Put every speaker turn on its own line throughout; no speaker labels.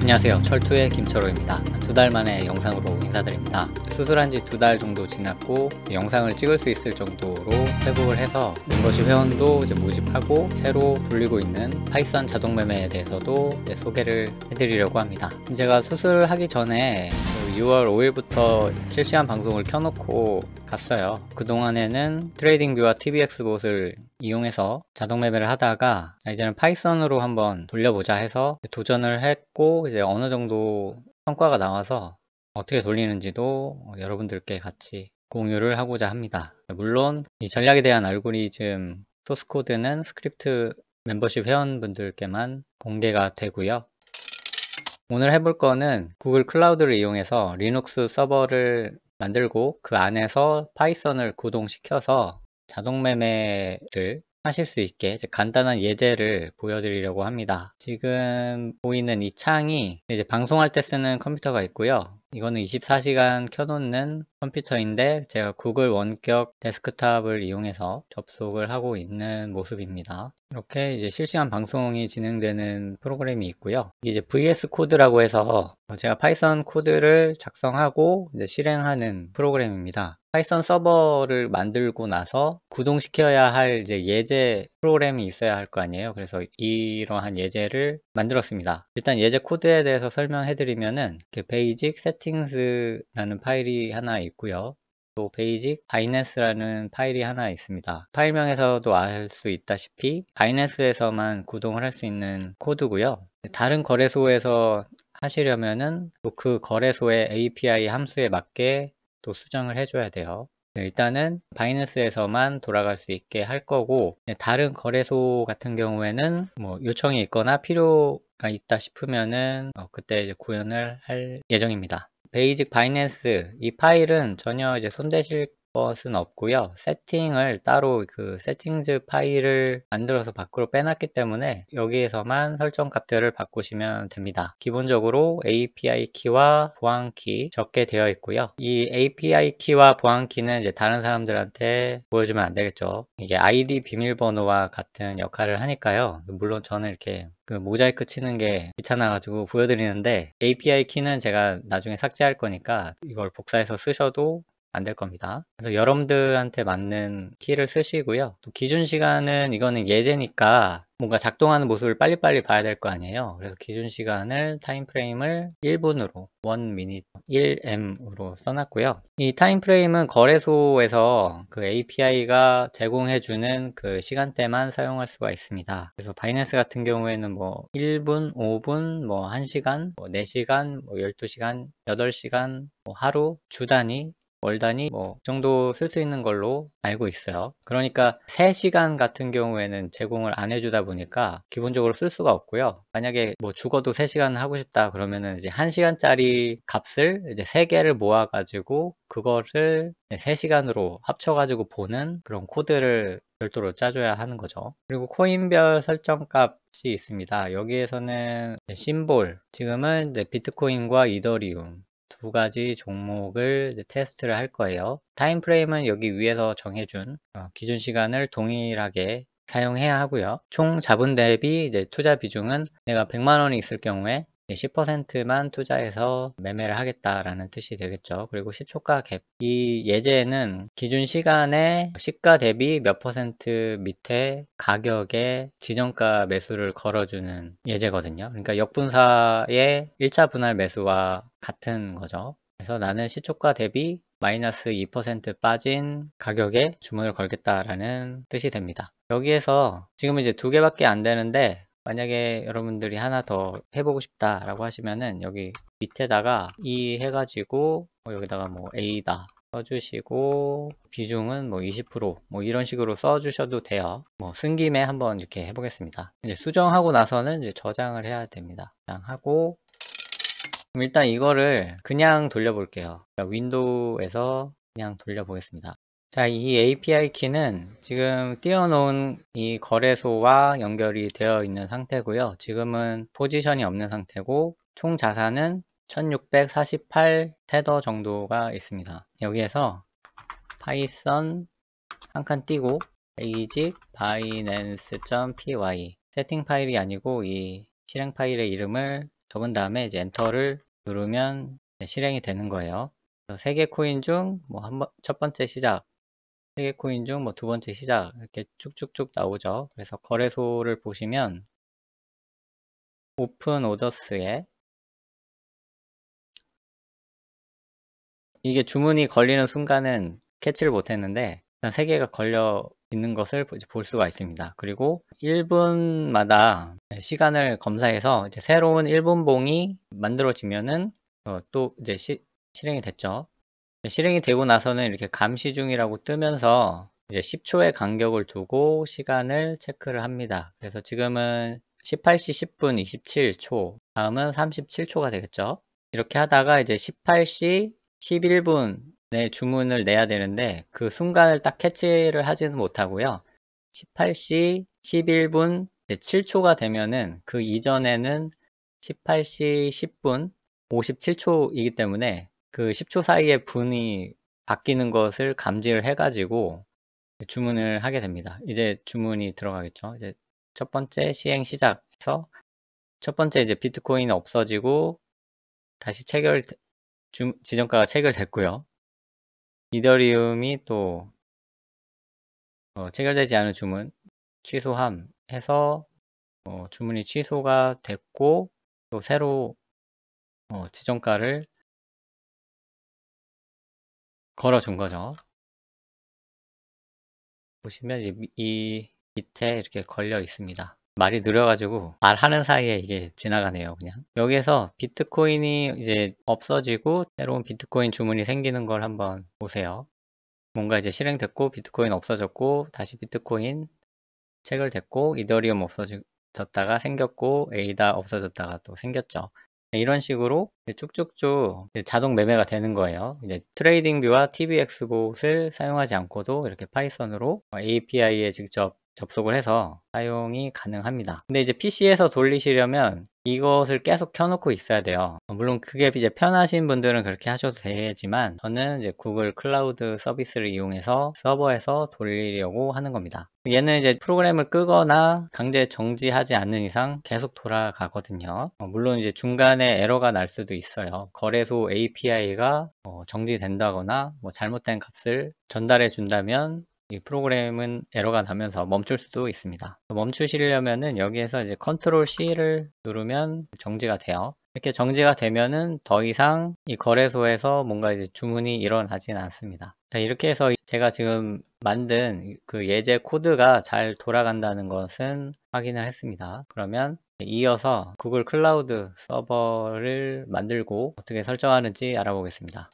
안녕하세요. 철투의 김철호입니다. 2달 만에 영상으로 인사드립니다. 수술한 지 2달 정도 지났고 영상을 찍을 수 있을 정도로 회복을 해서 멤버십 회원도 이제 모집하고 새로 돌리고 있는 파이썬 자동 매매에 대해서도 소개를 해드리려고 합니다. 제가 수술하기 전에 6월 5일부터 실시간 방송을 켜놓고 갔어요. 그동안에는 트레이딩뷰와 TBX봇을 이용해서 자동 매매를 하다가 이제는 파이썬으로 한번 돌려보자 해서 도전을 했고, 이제 어느 정도 성과가 나와서 어떻게 돌리는지도 여러분들께 같이 공유를 하고자 합니다. 물론 이 전략에 대한 알고리즘 소스코드는 스크립트 멤버십 회원분들께만 공개가 되고요. 오늘 해볼 거는 구글 클라우드를 이용해서 리눅스 서버를 만들고 그 안에서 파이썬을 구동시켜서 자동 매매를 하실 수 있게 간단한 예제를 보여드리려고 합니다. 지금 보이는 이 창이 이제 방송할 때 쓰는 컴퓨터가 있고요. 이거는 24시간 켜놓는 컴퓨터인데 제가 구글 원격 데스크탑을 이용해서 접속을 하고 있는 모습입니다. 이렇게 이제 실시간 방송이 진행되는 프로그램이 있고요. 이게 이제 VS 코드라고 해서 제가 파이썬 코드를 작성하고 이제 실행하는 프로그램입니다. 파이썬 서버를 만들고 나서 구동시켜야 할 이제 예제 프로그램이 있어야 할 거 아니에요. 그래서 이러한 예제를 만들었습니다. 일단 예제 코드에 대해서 설명해 드리면은 베이직 세팅스라는 파일이 하나 있고요. 또 베이직 바이낸스라는 파일이 하나 있습니다. 파일명에서도 알 수 있다시피 바이낸스에서만 구동을 할 수 있는 코드고요. 다른 거래소에서 하시려면은 또 그 거래소의 API 함수에 맞게 또 수정을 해줘야 돼요. 일단은 바이낸스에서만 돌아갈 수 있게 할 거고, 다른 거래소 같은 경우에는 뭐 요청이 있거나 필요가 있다 싶으면은 그때 이제 구현을 할 예정입니다. 베이직 바이낸스 이 파일은 전혀 이제 손대실 것은 없고요. 세팅을 따로 그 세팅즈 파일을 만들어서 밖으로 빼놨기 때문에 여기에서만 설정 값들을 바꾸시면 됩니다. 기본적으로 API 키와 보안 키 적게 되어 있고요. 이 API 키와 보안 키는 이제 다른 사람들한테 보여주면 안 되겠죠. 이게 아이디 비밀번호와 같은 역할을 하니까요. 물론 저는 이렇게 그 모자이크 치는 게 귀찮아가지고 보여드리는데 API 키는 제가 나중에 삭제할 거니까 이걸 복사해서 쓰셔도 안 될 겁니다. 그래서 여러분들한테 맞는 키를 쓰시고요. 또 기준 시간은 이거는 예제니까 뭔가 작동하는 모습을 빨리빨리 봐야 될 거 아니에요. 그래서 기준 시간을 타임프레임을 1분으로 1min 1m으로 써놨고요. 이 타임프레임은 거래소에서 그 API가 제공해주는 그 시간대만 사용할 수가 있습니다. 그래서 바이낸스 같은 경우에는 뭐 1분, 5분, 뭐 1시간, 뭐 4시간, 뭐 12시간, 8시간, 뭐 하루, 주 단위, 월 단위 뭐 정도 쓸 수 있는 걸로 알고 있어요. 그러니까 3시간 같은 경우에는 제공을 안 해주다 보니까 기본적으로 쓸 수가 없고요. 만약에 뭐 죽어도 3시간 하고 싶다 그러면은 이제 1시간짜리 값을 이제 3개를 모아 가지고 그거를 3시간으로 합쳐 가지고 보는 그런 코드를 별도로 짜줘야 하는 거죠. 그리고 코인별 설정 값이 있습니다. 여기에서는 심볼, 지금은 이제 비트코인과 이더리움 두 가지 종목을 테스트를 할 거예요. 타임프레임은 여기 위에서 정해준 기준 시간을 동일하게 사용해야 하고요. 총 자본 대비 이제 투자 비중은 내가 100만 원이 있을 경우에 10%만 투자해서 매매를 하겠다라는 뜻이 되겠죠. 그리고 시초가 갭. 이 예제는 기준 시간에 시가 대비 몇 퍼센트 밑에 가격에 지정가 매수를 걸어주는 예제거든요. 그러니까 역분사의 1차 분할 매수와 같은 거죠. 그래서 나는 시초가 대비 마이너스 2% 빠진 가격에 주문을 걸겠다라는 뜻이 됩니다. 여기에서 지금 이제 2개밖에 안 되는데 만약에 여러분들이 하나 더 해보고 싶다라고 하시면은 여기 밑에다가 E 해가지고 여기다가 뭐 A다 써주시고 비중은 뭐 20% 이런 식으로 써주셔도 돼요. 뭐 쓴 김에 한번 이렇게 해보겠습니다. 이제 수정하고 나서는 이제 저장을 해야 됩니다. 저장하고 그럼 일단 이거를 그냥 돌려볼게요. 그러니까 윈도우에서 그냥 돌려보겠습니다. 자, 이 API 키는 지금 띄워놓은 이 거래소와 연결이 되어 있는 상태고요. 지금은 포지션이 없는 상태고 총 자산은 1648 테더 정도가 있습니다. 여기에서 파이썬 한 칸 띄고 basic binance.py 세팅 파일이 아니고 이 실행 파일의 이름을 적은 다음에 이제 엔터를 누르면 실행이 되는 거예요. 3개 코인 중 뭐 첫 번째 시작, 3개 코인 중 뭐 두 번째 시작, 이렇게 쭉쭉쭉 나오죠. 그래서 거래소를 보시면 오픈 오더스에 이게 주문이 걸리는 순간은 캐치를 못했는데 일단 3개가 걸려 있는 것을 볼 수가 있습니다. 그리고 1분마다 시간을 검사해서 이제 새로운 1분봉이 만들어지면은 또 이제 실행이 됐죠. 실행이 되고 나서는 이렇게 감시 중이라고 뜨면서 이제 10초의 간격을 두고 시간을 체크를 합니다. 그래서 지금은 18시 10분 27초, 다음은 37초가 되겠죠. 이렇게 하다가 이제 18시 11분에 주문을 내야 되는데 그 순간을 딱 캐치를 하지는 못하고요. 18시 11분 7초가 되면은 그 이전에는 18시 10분 57초이기 때문에 그 10초 사이에 분이 바뀌는 것을 감지를 해가지고 주문을 하게 됩니다. 이제 주문이 들어가겠죠. 이제 첫 번째 시행 시작해서 첫 번째 이제 비트코인이 없어지고 다시 지정가가 체결됐고요. 이더리움이 또 체결되지 않은 주문 취소함 해서 주문이 취소가 됐고 또 새로 지정가를 걸어준 거죠. 보시면 이 밑에 이렇게 걸려 있습니다. 말이 느려가지고 말하는 사이에 이게 지나가네요. 그냥 여기에서 비트코인이 이제 없어지고 새로운 비트코인 주문이 생기는 걸 한번 보세요. 뭔가 이제 실행됐고 비트코인 없어졌고 다시 비트코인 체결됐고 이더리움 없어졌다가 생겼고 에이다 없어졌다가 또 생겼죠. 이런 식으로 쭉쭉쭉 자동 매매가 되는 거예요. 이제 트레이딩 뷰와 TBX봇을 사용하지 않고도 이렇게 파이썬으로 API에 직접 접속을 해서 사용이 가능합니다. 근데 이제 PC에서 돌리시려면 이것을 계속 켜놓고 있어야 돼요. 물론 그게 이제 편하신 분들은 그렇게 하셔도 되지만 저는 이제 구글 클라우드 서비스를 이용해서 서버에서 돌리려고 하는 겁니다. 얘는 이제 프로그램을 끄거나 강제 정지하지 않는 이상 계속 돌아가거든요. 물론 이제 중간에 에러가 날 수도 있어요. 거래소 API가 정지된다거나 뭐 잘못된 값을 전달해 준다면 이 프로그램은 에러가 나면서 멈출 수도 있습니다. 멈추시려면은 여기에서 이제 컨트롤 C를 누르면 정지가 돼요. 이렇게 정지가 되면은 더 이상 이 거래소에서 뭔가 이제 주문이 일어나진 않습니다. 자, 이렇게 해서 제가 지금 만든 그 예제 코드가 잘 돌아간다는 것은 확인을 했습니다. 그러면 이어서 구글 클라우드 서버를 만들고 어떻게 설정하는지 알아보겠습니다.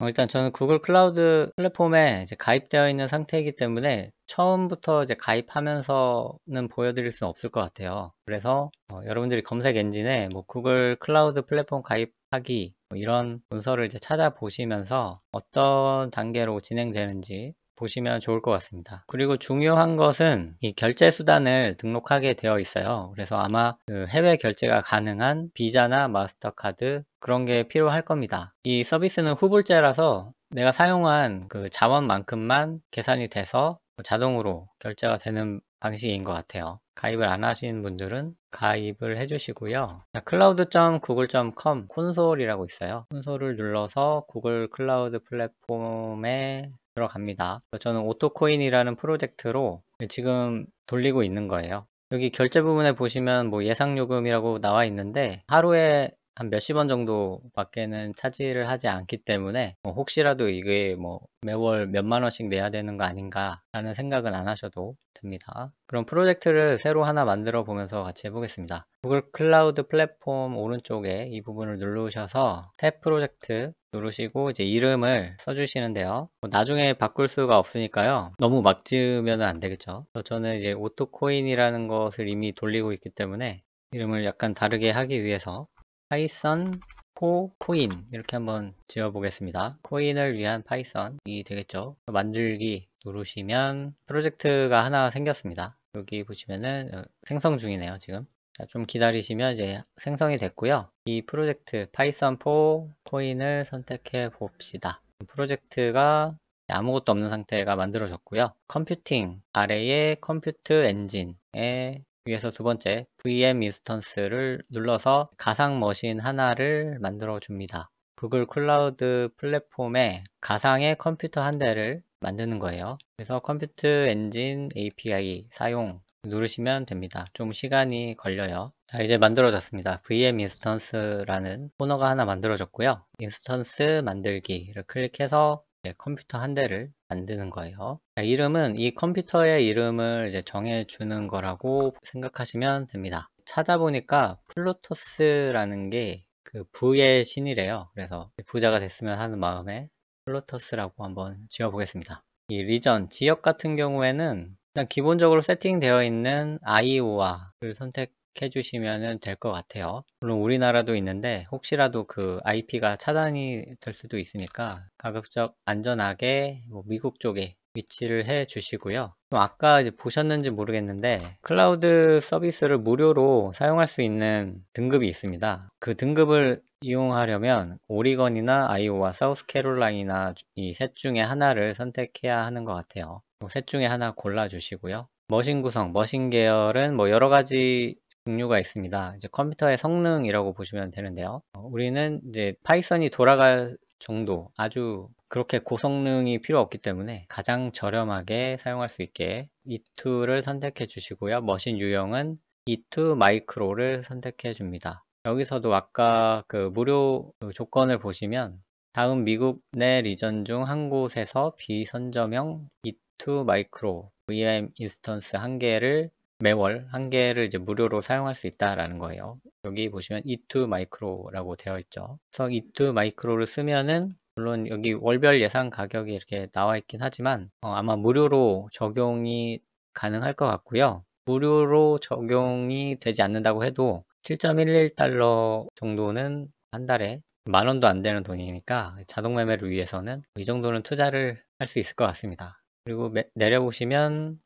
일단 저는 구글 클라우드 플랫폼에 이제 가입되어 있는 상태이기 때문에 처음부터 이제 가입하면서는 보여드릴 수는 없을 것 같아요. 그래서 여러분들이 검색 엔진에 뭐 구글 클라우드 플랫폼 가입하기 뭐 이런 문서를 이제 찾아보시면서 어떤 단계로 진행되는지 보시면 좋을 것 같습니다. 그리고 중요한 것은 이 결제 수단을 등록하게 되어 있어요. 그래서 아마 그 해외 결제가 가능한 비자나 마스터카드 그런 게 필요할 겁니다. 이 서비스는 후불제라서 내가 사용한 그 자원만큼만 계산이 돼서 자동으로 결제가 되는 방식인 것 같아요. 가입을 안 하신 분들은 가입을 해주시고요. cloud.google.com 콘솔이라고 있어요. 콘솔을 눌러서 구글 클라우드 플랫폼에 들어갑니다. 저는 오토코인이라는 프로젝트로 지금 돌리고 있는 거예요. 여기 결제 부분에 보시면 뭐 예상요금이라고 나와 있는데 하루에 한 몇십 원 정도 밖에는 차지를 하지 않기 때문에 혹시라도 이게 뭐 매월 몇만 원씩 내야 되는 거 아닌가 라는 생각은 안 하셔도 됩니다. 그럼 프로젝트를 새로 하나 만들어 보면서 같이 해보겠습니다. 구글 클라우드 플랫폼 오른쪽에 이 부분을 누르셔서 탭 프로젝트 누르시고 이제 이름을 써주시는데요. 나중에 바꿀 수가 없으니까요. 너무 막 지으면 안 되겠죠. 저는 이제 오토코인이라는 것을 이미 돌리고 있기 때문에 이름을 약간 다르게 하기 위해서 파이썬 포 코인 이렇게 한번 지어 보겠습니다. 코인을 위한 파이썬이 되겠죠. 만들기 누르시면 프로젝트가 하나 생겼습니다. 여기 보시면은 생성 중이네요 지금. 자, 좀 기다리시면 이제 생성이 됐고요. 이 프로젝트 파이썬 포 코인을 선택해 봅시다. 프로젝트가 아무것도 없는 상태가 만들어졌고요. 컴퓨팅 아래에 컴퓨트 엔진에 위에서 두 번째 VM 인스턴스를 눌러서 가상 머신 하나를 만들어 줍니다. 구글 클라우드 플랫폼에 가상의 컴퓨터 한 대를 만드는 거예요. 그래서 컴퓨터 엔진 API 사용 누르시면 됩니다. 좀 시간이 걸려요. 자, 이제 만들어졌습니다. VM 인스턴스라는 코너가 하나 만들어졌고요. 인스턴스 만들기를 클릭해서 컴퓨터 한 대를 만드는 거예요. 자, 이름은 이 컴퓨터의 이름을 이제 정해주는 거라고 생각하시면 됩니다. 찾아보니까 플루토스라는 게 그 부의 신이래요. 그래서 부자가 됐으면 하는 마음에 플루토스라고 한번 지어보겠습니다. 이 리전, 지역 같은 경우에는 일단 기본적으로 세팅되어 있는 IOR를 선택해 주시면 될 것 같아요. 물론 우리나라도 있는데 혹시라도 그 IP가 차단이 될 수도 있으니까 가급적 안전하게 미국 쪽에 위치를 해 주시고요. 아까 이제 보셨는지 모르겠는데 클라우드 서비스를 무료로 사용할 수 있는 등급이 있습니다. 그 등급을 이용하려면 오리건이나 아이오와 사우스캐롤라이나 이 셋 중에 하나를 선택해야 하는 것 같아요. 셋 중에 하나 골라주시고요. 머신 구성, 머신 계열은 뭐 여러 가지 종류가 있습니다. 이제 컴퓨터의 성능이라고 보시면 되는데요. 우리는 이제 파이썬이 돌아갈 정도 아주 그렇게 고성능이 필요 없기 때문에 가장 저렴하게 사용할 수 있게 E2를 선택해 주시고요. 머신 유형은 E2 마이크로를 선택해 줍니다. 여기서도 아까 그 무료 조건을 보시면 다음 미국 내 리전 중 한 곳에서 비선점형 E2 마이크로 VM 인스턴스 한 개를 매월 한 개를 이제 무료로 사용할 수 있다라는 거예요. 여기 보시면 E2 마이크로라고 되어 있죠. 그래서 E2 마이크로를 쓰면은 물론 여기 월별 예상 가격이 이렇게 나와 있긴 하지만 아마 무료로 적용이 가능할 것 같고요. 무료로 적용이 되지 않는다고 해도 7.11달러 정도는 한 달에 10,000원도 안 되는 돈이니까 자동 매매를 위해서는 이 정도는 투자를 할 수 있을 것 같습니다. 그리고 내려보시면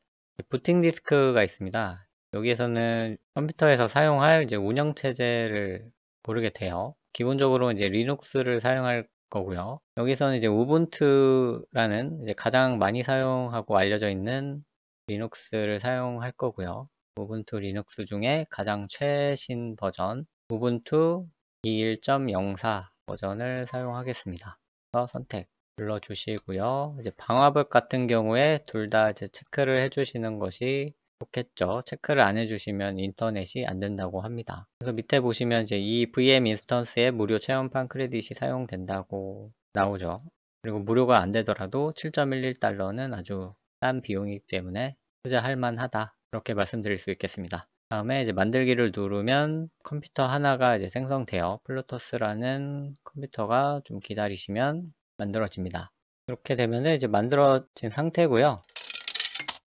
부팅 디스크가 있습니다. 여기에서는 컴퓨터에서 사용할 이제 운영체제를 고르게 돼요. 기본적으로 이제 리눅스를 사용할 거고요. 여기서는 이제 우분투라는 이제 가장 많이 사용하고 알려져 있는 리눅스를 사용할 거고요. 우분투 리눅스 중에 가장 최신 버전 우분투 21.04 버전을 사용하겠습니다. 그래서 선택 눌러주시고요. 이제 방화벽 같은 경우에 둘 다 이제 체크를 해주시는 것이 좋겠죠. 체크를 안 해주시면 인터넷이 안 된다고 합니다. 그래서 밑에 보시면 이제 이 VM 인스턴스에 무료 체험판 크레딧이 사용된다고 나오죠. 그리고 무료가 안 되더라도 7.11달러는 아주 싼 비용이기 때문에 투자할 만하다. 그렇게 말씀드릴 수 있겠습니다. 다음에 이제 만들기를 누르면 컴퓨터 하나가 이제 생성되어 플루토스라는 컴퓨터가 좀 기다리시면 만들어집니다. 이렇게 되면 이제 만들어진 상태고요.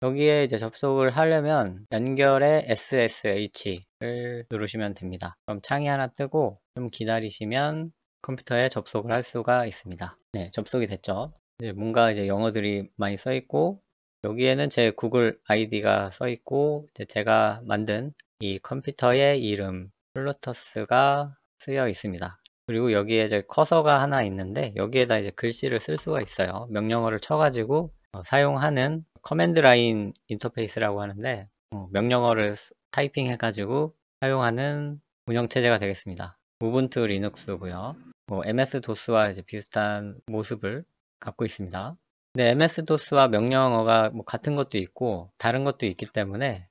여기에 이제 접속을 하려면 연결의 SSH를 누르시면 됩니다. 그럼 창이 하나 뜨고 좀 기다리시면 컴퓨터에 접속을 할 수가 있습니다. 네, 접속이 됐죠. 이제 뭔가 이제 영어들이 많이 써 있고 여기에는 제 구글 아이디가 써 있고 제가 만든 이 컴퓨터의 이름 플루토스가 쓰여 있습니다. 그리고 여기에 이제 커서가 하나 있는데 여기에다 이제 글씨를 쓸 수가 있어요. 명령어를 쳐가지고 사용하는 커맨드 라인 인터페이스라고 하는데 명령어를 타이핑 해가지고 사용하는 운영체제가 되겠습니다. 우분투 리눅스고요. MS-DOS와 이제 비슷한 모습을 갖고 있습니다. 근데 MS-DOS와 명령어가 같은 것도 있고 다른 것도 있기 때문에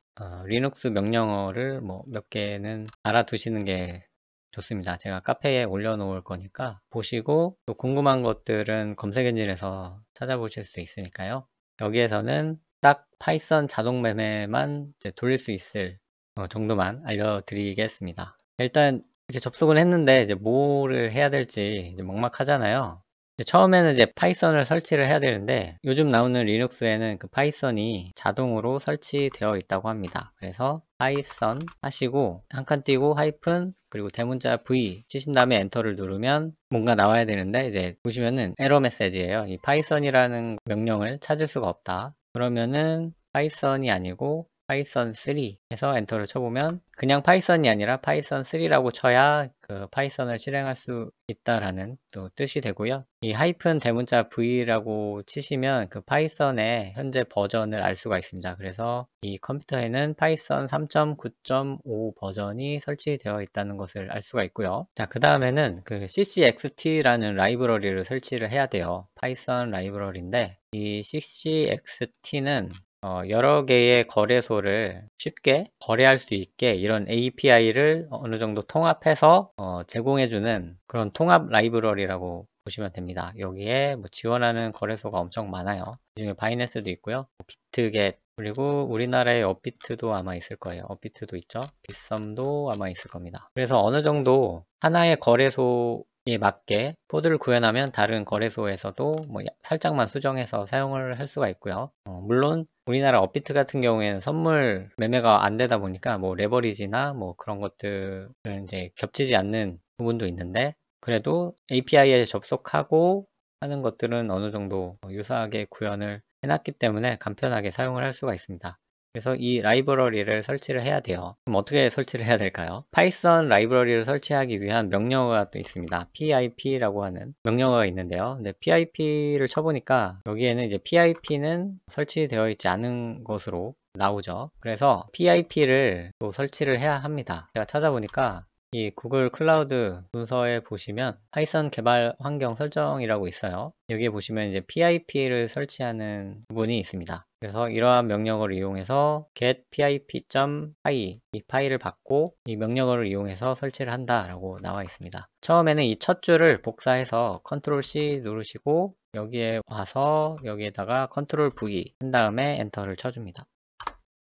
리눅스 명령어를 몇 개는 알아두시는 게 좋습니다. 제가 카페에 올려놓을 거니까 보시고 또 궁금한 것들은 검색 엔진에서 찾아보실 수 있으니까요. 여기에서는 딱 파이썬 자동 매매만 이제 돌릴 수 있을 정도만 알려드리겠습니다. 일단 이렇게 접속을 했는데 이제 뭐를 해야 될지 이제 막막하잖아요. 처음에는 이제 파이썬을 설치를 해야 되는데 요즘 나오는 리눅스에는 그 파이썬이 자동으로 설치되어 있다고 합니다. 그래서 파이썬 하시고 한 칸 띄고 하이픈 그리고 대문자 V 치신 다음에 엔터를 누르면 뭔가 나와야 되는데 이제 보시면은 에러 메시지예요. 이 파이썬이라는 명령을 찾을 수가 없다. 그러면은 파이썬이 아니고 파이썬 3 해서 엔터를 쳐보면 그냥 파이썬이 아니라 파이썬 3라고 쳐야 그 파이썬을 실행할 수 있다라는 또 뜻이 되고요. 이 하이픈 대문자 v라고 치시면 그 파이썬의 현재 버전을 알 수가 있습니다. 그래서 이 컴퓨터에는 파이썬 3.9.5 버전이 설치되어 있다는 것을 알 수가 있고요. 자, 그 다음에는 그 ccxt라는 라이브러리를 설치를 해야 돼요. 파이썬 라이브러리인데 이 ccxt는 여러 개의 거래소를 쉽게 거래할 수 있게 이런 API를 어느 정도 통합해서 제공해주는 그런 통합 라이브러리라고 보시면 됩니다. 여기에 뭐 지원하는 거래소가 엄청 많아요. 그중에 바이낸스도 있고요. 비트겟, 그리고 우리나라의 업비트도 아마 있을 거예요. 업비트도 있죠. 빗썸도 아마 있을 겁니다. 그래서 어느 정도 하나의 거래소에 맞게 코드를 구현하면 다른 거래소에서도 뭐 살짝만 수정해서 사용을 할 수가 있고요. 물론 우리나라 업비트 같은 경우에는 선물 매매가 안 되다 보니까 뭐 레버리지나 뭐 그런 것들은 이제 겹치지 않는 부분도 있는데, 그래도 API에 접속하고 하는 것들은 어느 정도 유사하게 구현을 해놨기 때문에 간편하게 사용을 할 수가 있습니다. 그래서 이 라이브러리를 설치를 해야 돼요. 그럼 어떻게 설치를 해야 될까요? 파이썬 라이브러리를 설치하기 위한 명령어가 또 있습니다. pip라고 하는 명령어가 있는데요. 근데 pip를 쳐보니까 여기에는 이제 pip는 설치되어 있지 않은 것으로 나오죠. 그래서 pip를 또 설치를 해야 합니다. 제가 찾아보니까 이 구글 클라우드 문서에 보시면 파이썬 개발 환경 설정이라고 있어요. 여기에 보시면 이제 pip를 설치하는 부분이 있습니다. 그래서 이러한 명령어를 이용해서 get pip.py 이 파일을 받고 이 명령어를 이용해서 설치를 한다라고 나와 있습니다. 처음에는 이 첫 줄을 복사해서 Ctrl C 누르시고 여기에 와서 여기에다가 Ctrl V 한 다음에 엔터를 쳐줍니다.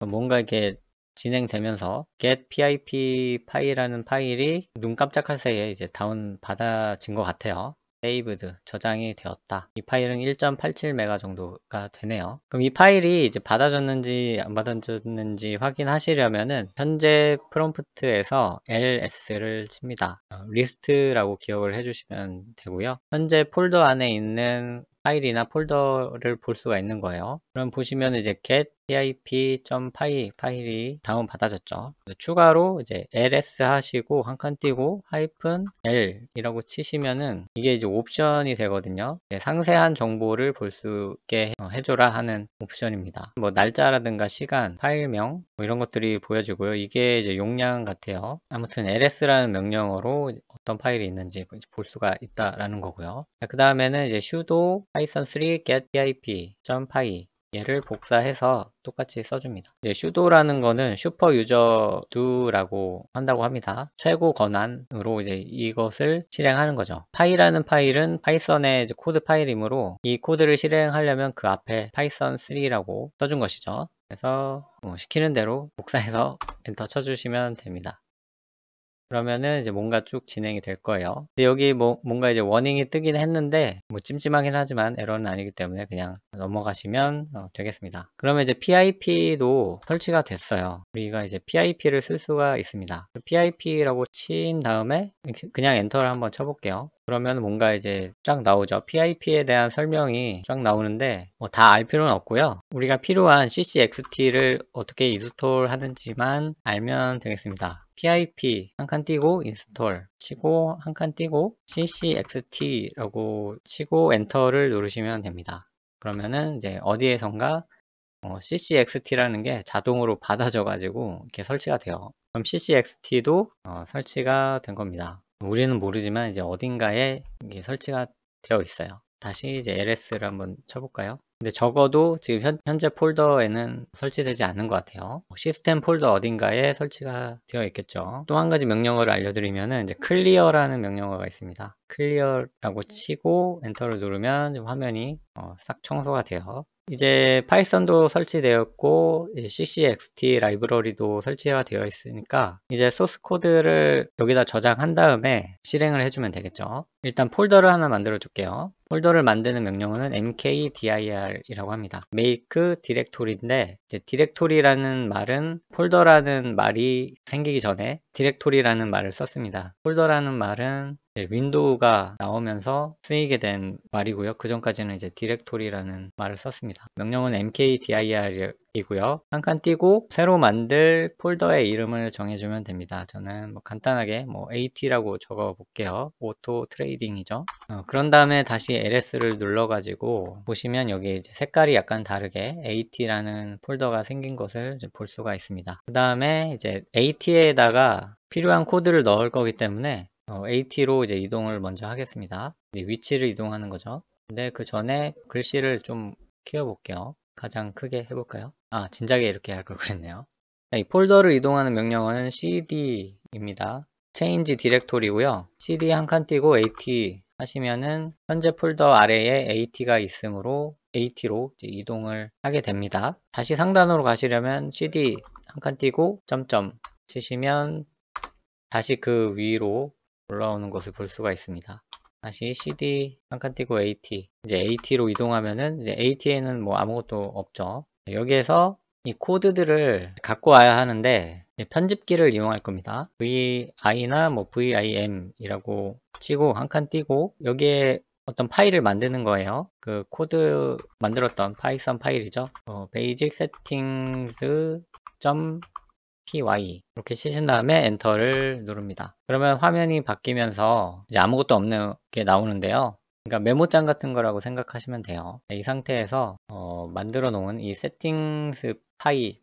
뭔가 이렇게 진행되면서 get pip 파일이라는 파일이 눈 깜짝할 새에 이제 다운 받아진 것 같아요. saved 저장이 되었다. 이 파일은 1.87메가 정도가 되네요. 그럼 이 파일이 이제 받아졌는지 안 받아졌는지 확인하시려면은 현재 프롬프트에서 ls를 칩니다. 리스트라고 기억을 해주시면 되고요. 현재 폴더 안에 있는 파일이나 폴더를 볼 수가 있는 거예요. 그럼 보시면 이제 get pip.py 파일이 다운 받아졌죠. 추가로 이제 ls 하시고 한 칸 띄고 -l 이라고 치시면은 이게 이제 옵션이 되거든요. 상세한 정보를 볼 수 있게 해줘라 하는 옵션입니다. 뭐 날짜라든가 시간, 파일명 뭐 이런 것들이 보여지고요. 이게 이제 용량 같아요. 아무튼 ls라는 명령어로 어떤 파일이 있는지 볼 수가 있다라는 거고요. 그 다음에는 이제 sudo python3 get pip.py 얘를 복사해서 똑같이 써줍니다. 이제 sudo라는 거는 슈퍼 유저 do라고 한다고 합니다. 최고 권한으로 이제 이것을 실행하는 거죠. 파이라는 파일은 파이썬의 이제 코드 파일이므로 이 코드를 실행하려면 그 앞에 파이썬 3라고 써준 것이죠. 그래서 시키는 대로 복사해서 엔터 쳐주시면 됩니다. 그러면은 이제 뭔가 쭉 진행이 될 거예요. 근데 여기 뭔가 이제 워닝이 뜨긴 했는데 뭐 찜찜하긴 하지만 에러는 아니기 때문에 그냥 넘어가시면 되겠습니다. 그러면 이제 PIP도 설치가 됐어요. 우리가 이제 PIP를 쓸 수가 있습니다. PIP라고 친 다음에 그냥 엔터를 한번 쳐볼게요. 그러면 뭔가 이제 쫙 나오죠. PIP에 대한 설명이 쫙 나오는데 뭐 다 알 필요는 없고요. 우리가 필요한 ccxt를 어떻게 인스톨 하는지만 알면 되겠습니다. pip 한 칸 띄고 인스톨 치고 한 칸 띄고 ccxt라고 치고 엔터를 누르시면 됩니다. 그러면은 이제 어디에선가 ccxt라는 게 자동으로 받아져 가지고 이렇게 설치가 돼요. 그럼 ccxt도 설치가 된 겁니다. 우리는 모르지만 이제 어딘가에 이게 설치가 되어 있어요. 다시 이제 ls를 한번 쳐볼까요? 근데 적어도 지금 현재 폴더에는 설치되지 않는 것 같아요. 시스템 폴더 어딘가에 설치가 되어 있겠죠. 또 한 가지 명령어를 알려드리면은 이제 clear라는 명령어가 있습니다. clear라고 치고 엔터를 누르면 화면이 싹 청소가 돼요. 이제 파이썬도 설치되었고 ccxt 라이브러리도 설치가 되어 있으니까 이제 소스 코드를 여기다 저장한 다음에 실행을 해주면 되겠죠. 일단 폴더를 하나 만들어 줄게요. 폴더를 만드는 명령어는 mkdir이라고 합니다. make 디렉토리인데 이제 디렉토리라는 말은 폴더라는 말이 생기기 전에 디렉토리라는 말을 썼습니다. 폴더라는 말은 윈도우가 나오면서 쓰이게 된 말이고요. 그 전까지는 이제 디렉토리라는 말을 썼습니다. 명령은 mkdir이에요. 이고요. 한 칸 띄고 새로 만들 폴더의 이름을 정해주면 됩니다. 저는 뭐 간단하게 뭐 AT라고 적어 볼게요. 오토 트레이딩이죠. 그런 다음에 다시 LS를 눌러가지고 보시면 여기 이제 색깔이 약간 다르게 AT라는 폴더가 생긴 것을 이제 볼 수가 있습니다. 그 다음에 이제 AT에다가 필요한 코드를 넣을 거기 때문에 AT로 이제 이동을 먼저 하겠습니다. 이제 위치를 이동하는 거죠. 근데 그 전에 글씨를 좀 키워볼게요. 가장 크게 해볼까요? 진작에 이렇게 할 걸 그랬네요. 이 폴더를 이동하는 명령어는 cd입니다. change 디렉토리고요. cd 한 칸 띄고 at 하시면은 현재 폴더 아래에 at가 있으므로 at로 이동을 하게 됩니다. 다시 상단으로 가시려면 cd 한 칸 띄고 점점 치시면 다시 그 위로 올라오는 것을 볼 수가 있습니다. 다시 cd 한 칸 띄고 at 이제 at로 이동하면은 이제 at에는 뭐 아무것도 없죠. 여기에서 이 코드들을 갖고 와야 하는데 편집기를 이용할 겁니다. vi나 뭐 vim 이라고 치고 한 칸 띄고 여기에 어떤 파일을 만드는 거예요. 그 코드 만들었던 파이썬 파일이죠. basic settings py 이렇게 치신 다음에 엔터를 누릅니다. 그러면 화면이 바뀌면서 이제 아무것도 없는 게 나오는데요. 그러니까 메모장 같은 거라고 생각하시면 돼요. 이 상태에서 만들어 놓은 이 세팅스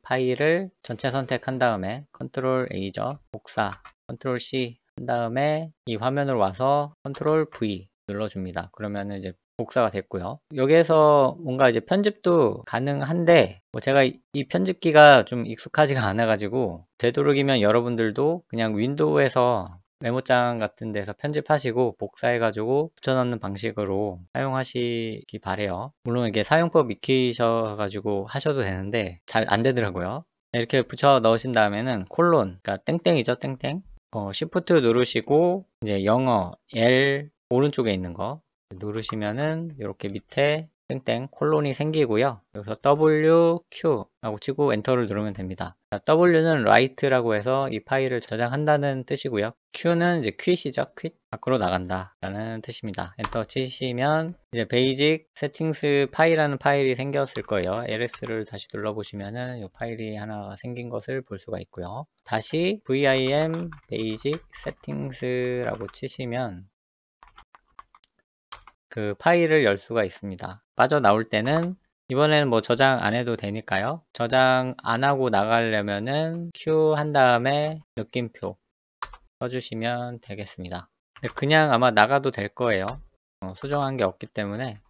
파일을 전체 선택한 다음에 컨트롤 A죠. 복사 컨트롤 C 한 다음에 이 화면으로 와서 컨트롤 V 눌러줍니다. 그러면 이제 복사가 됐고요. 여기에서 뭔가 이제 편집도 가능한데 제가 이 편집기가 좀 익숙하지가 않아 가지고 되도록이면 여러분들도 그냥 윈도우에서 메모장 같은 데서 편집하시고 복사해 가지고 붙여넣는 방식으로 사용하시기 바래요. 물론 이게 사용법 익히셔 가지고 하셔도 되는데 잘 안 되더라고요. 이렇게 붙여 넣으신 다음에는 콜론, 그러니까 땡땡이죠, 땡땡. 시프트 누르시고 이제 영어 L 오른쪽에 있는 거 누르시면은 이렇게 밑에 땡땡 콜론이 생기고요. 여기서 W, Q 라고 치고 엔터를 누르면 됩니다. W는 write라고 해서 이 파일을 저장한다는 뜻이고요. Q는 이제 quit이죠. quit 밖으로 나간다 라는 뜻입니다. 엔터 치시면 이제 basic settings 파일이라는 파일이 생겼을 거예요. LS를 다시 눌러보시면은 이 파일이 하나 생긴 것을 볼 수가 있고요. 다시 vim basic settings라고 치시면 그 파일을 열 수가 있습니다. 빠져나올 때는 이번에는 뭐 저장 안 해도 되니까요. 저장 안 하고 나가려면은 Q 한 다음에 느낌표 써주시면 되겠습니다. 그냥 아마 나가도 될 거예요. 수정한 게 없기 때문에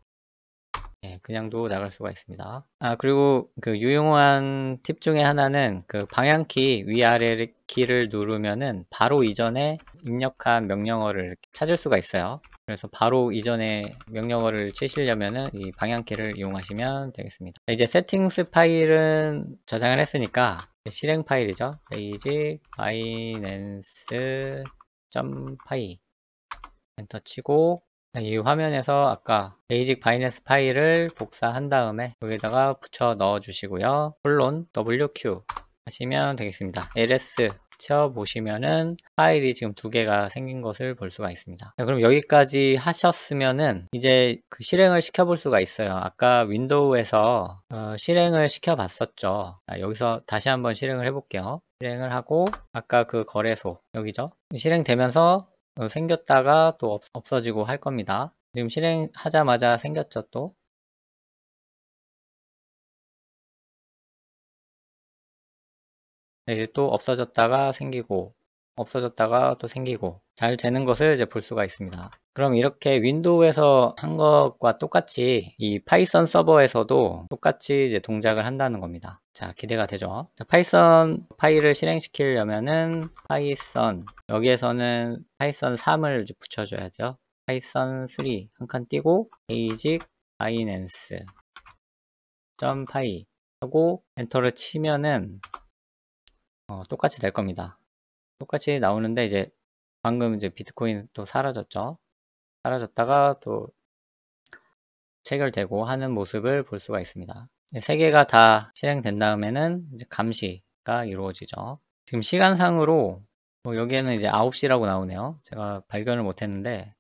그냥도 나갈 수가 있습니다. 그리고 그 유용한 팁 중에 하나는 그 방향키 위아래 키를 누르면은 바로 이전에 입력한 명령어를 이렇게 찾을 수가 있어요. 그래서 바로 이전에 명령어를 치시려면은 이 방향키를 이용하시면 되겠습니다. 이제 세팅스 파일은 저장을 했으니까 실행 파일이죠. basic binance.py 엔터 치고 이 화면에서 아까 베이직 바이낸스 파일을 복사한 다음에 여기다가 붙여 넣어 주시고요. 콜론 WQ 하시면 되겠습니다. ls 쳐 보시면은 파일이 지금 두 개가 생긴 것을 볼 수가 있습니다. 그럼 여기까지 하셨으면은 이제 그 실행을 시켜 볼 수가 있어요. 아까 윈도우에서 실행을 시켜 봤었죠. 여기서 다시 한번 실행을 해 볼게요. 실행을 하고 아까 그 거래소 여기죠. 실행되면서 생겼다가 또 없어지고 할 겁니다. 지금 실행하자마자 생겼죠, 또. 이제 또 없어졌다가 생기고, 없어졌다가 또 생기고, 잘 되는 것을 이제 볼 수가 있습니다. 그럼 이렇게 윈도우에서 한 것과 똑같이 이 파이썬 서버에서도 똑같이 이제 동작을 한다는 겁니다. 자, 기대가 되죠? 자, 파이썬 파일을 실행시키려면은 파이썬, 여기에서는 파이썬 3을 이제 붙여줘야죠. 파이썬 3 한 칸 띄고 basic binance .py 하고 엔터를 치면은 똑같이 될 겁니다. 똑같이 나오는데 이제 방금 이제 비트코인 또 사라졌죠. 사라졌다가 또 체결되고 하는 모습을 볼 수가 있습니다. 세 개가 다 실행된 다음에는 이제 감시가 이루어지죠. 지금 시간상으로 여기에는 이제 9시라고 나오네요. 제가 발견을 못했는데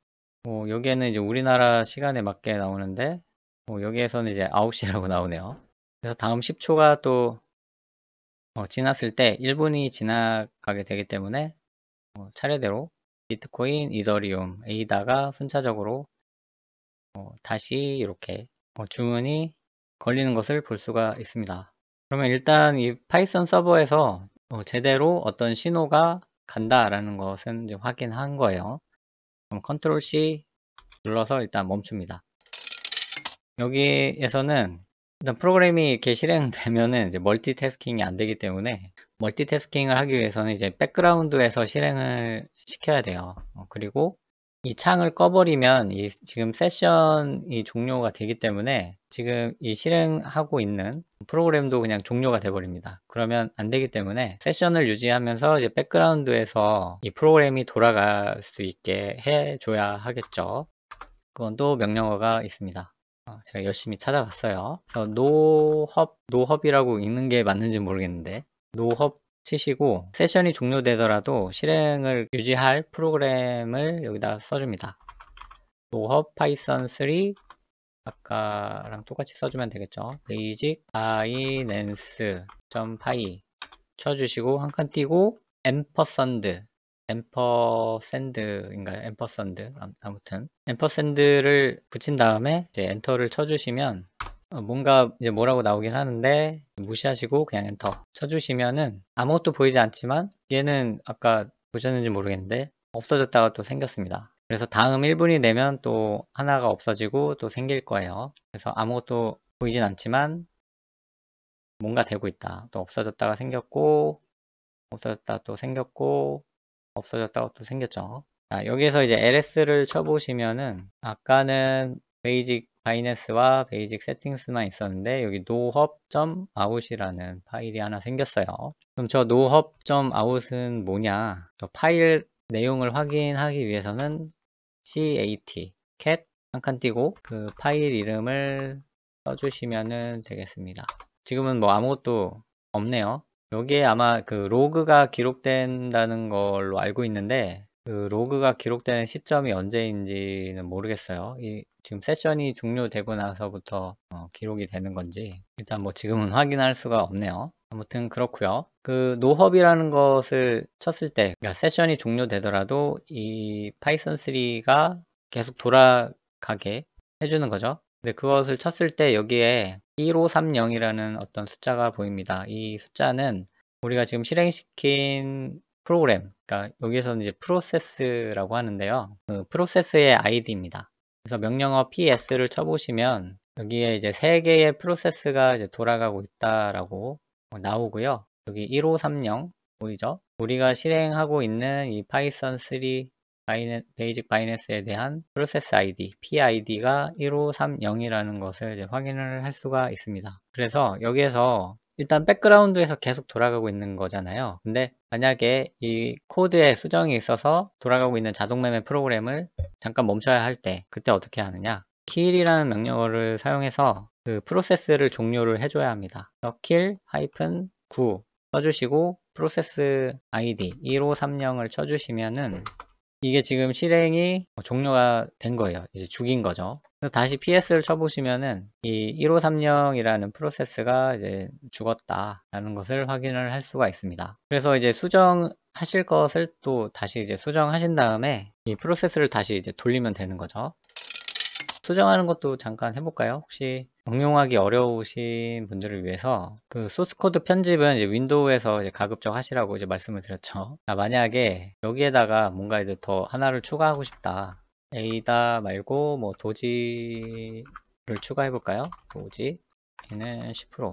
여기에는 이제 우리나라 시간에 맞게 나오는데 여기에서는 이제 9시라고 나오네요. 그래서 다음 10초가 또 지났을 때 1분이 지나가게 되기 때문에 차례대로 비트코인, 이더리움, 에이다가 순차적으로 다시 이렇게 주문이 걸리는 것을 볼 수가 있습니다. 그러면 일단 이 파이썬 서버에서 제대로 어떤 신호가 간다라는 것은 이제 확인한 거예요. 그럼 컨트롤 C 눌러서 일단 멈춥니다. 여기에서는 일단 프로그램이 이렇게 실행되면은 이제 멀티태스킹이 안 되기 때문에 멀티태스킹을 하기 위해서는 이제 백그라운드에서 실행을 시켜야 돼요. 그리고 이 창을 꺼버리면 이 지금 세션이 종료가 되기 때문에 지금 이 실행하고 있는 프로그램도 그냥 종료가 돼 버립니다. 그러면 안 되기 때문에 세션을 유지하면서 이제 백그라운드에서 이 프로그램이 돌아갈 수 있게 해줘야 하겠죠. 그건 또 명령어가 있습니다. 제가 열심히 찾아봤어요. 그래서 노헙이라고 읽는 게 맞는지 모르겠는데 노헙 치시고 세션이 종료되더라도 실행을 유지할 프로그램을 여기다 써줍니다. 노헙 파이썬 3 아까랑 똑같이 써주면 되겠죠. 베이직 바이낸스.py 쳐주시고 한 칸 띄고 앰퍼샌드인가요? 앰퍼샌드 아무튼 앰퍼샌드를 붙인 다음에 이제 엔터를 쳐주시면 뭔가 이제 뭐라고 나오긴 하는데 무시하시고 그냥 엔터 쳐주시면은 아무것도 보이지 않지만 얘는 아까 보셨는지 모르겠는데 없어졌다가 또 생겼습니다. 그래서 다음 1분이 되면 또 하나가 없어지고 또 생길 거예요. 그래서 아무것도 보이진 않지만 뭔가 되고 있다. 또 없어졌다가 생겼고 없어졌다 또 생겼고 없어졌다가 또 생겼죠. 여기에서 이제 LS를 쳐보시면은 아까는 베이직 바이낸스와 베이직 세팅스만 있었는데 여기 nohub.out이라는 파일이 하나 생겼어요. 그럼 저 nohub.out은 뭐냐? 저 파일 내용을 확인하기 위해서는 cat 한 칸 띄고 그 파일 이름을 써주시면 되겠습니다. 지금은 뭐 아무것도 없네요. 여기에 아마 그 로그가 기록된다는 걸로 알고 있는데 그 로그가 기록되는 시점이 언제인지는 모르겠어요. 지금 세션이 종료되고 나서부터 기록이 되는 건지 일단 뭐 지금은 확인할 수가 없네요. 아무튼 그렇고요. 그 노헙이라는 것을 쳤을 때 그러니까 세션이 종료되더라도 이 파이썬 3가 계속 돌아가게 해주는 거죠. 근데 그것을 쳤을 때 여기에 1530이라는 어떤 숫자가 보입니다. 이 숫자는 우리가 지금 실행시킨 프로그램, 그러니까 여기서는 이제 프로세스라고 하는데요. 그 프로세스의 아이디입니다. 그래서 명령어 ps를 쳐보시면 여기에 이제 3개의 프로세스가 이제 돌아가고 있다라고 나오고요. 여기 1530 보이죠? 우리가 실행하고 있는 이 파이썬 3 베이직 바이낸스에 대한 프로세스 아이디, PID가 1530이라는 것을 이제 확인을 할 수가 있습니다. 그래서 여기에서 일단 백그라운드에서 계속 돌아가고 있는 거잖아요. 근데 만약에 이 코드에 수정이 있어서 돌아가고 있는 자동 매매 프로그램을 잠깐 멈춰야 할 때, 그때 어떻게 하느냐? kill이라는 명령어를 사용해서 그 프로세스를 종료를 해줘야 합니다. kill-9 써주시고 프로세스 아이디 1530을 쳐주시면은 이게 지금 실행이 종료가 된 거예요. 이제 죽인 거죠. 그래서 다시 PS를 쳐보시면은 이 1530이라는 프로세스가 이제 죽었다라는 것을 확인을 할 수가 있습니다. 그래서 이제 수정하실 것을 또 다시 이제 수정하신 다음에 이 프로세스를 다시 이제 돌리면 되는 거죠. 수정하는 것도 잠깐 해볼까요? 혹시 응용하기 어려우신 분들을 위해서 그 소스코드 편집은 이제 윈도우에서 이제 가급적 하시라고 이제 말씀을 드렸죠. 만약에 여기에다가 뭔가 이제 더 하나를 추가하고 싶다. 에이다 말고 뭐 도지를 추가해 볼까요? 도지 얘는 10%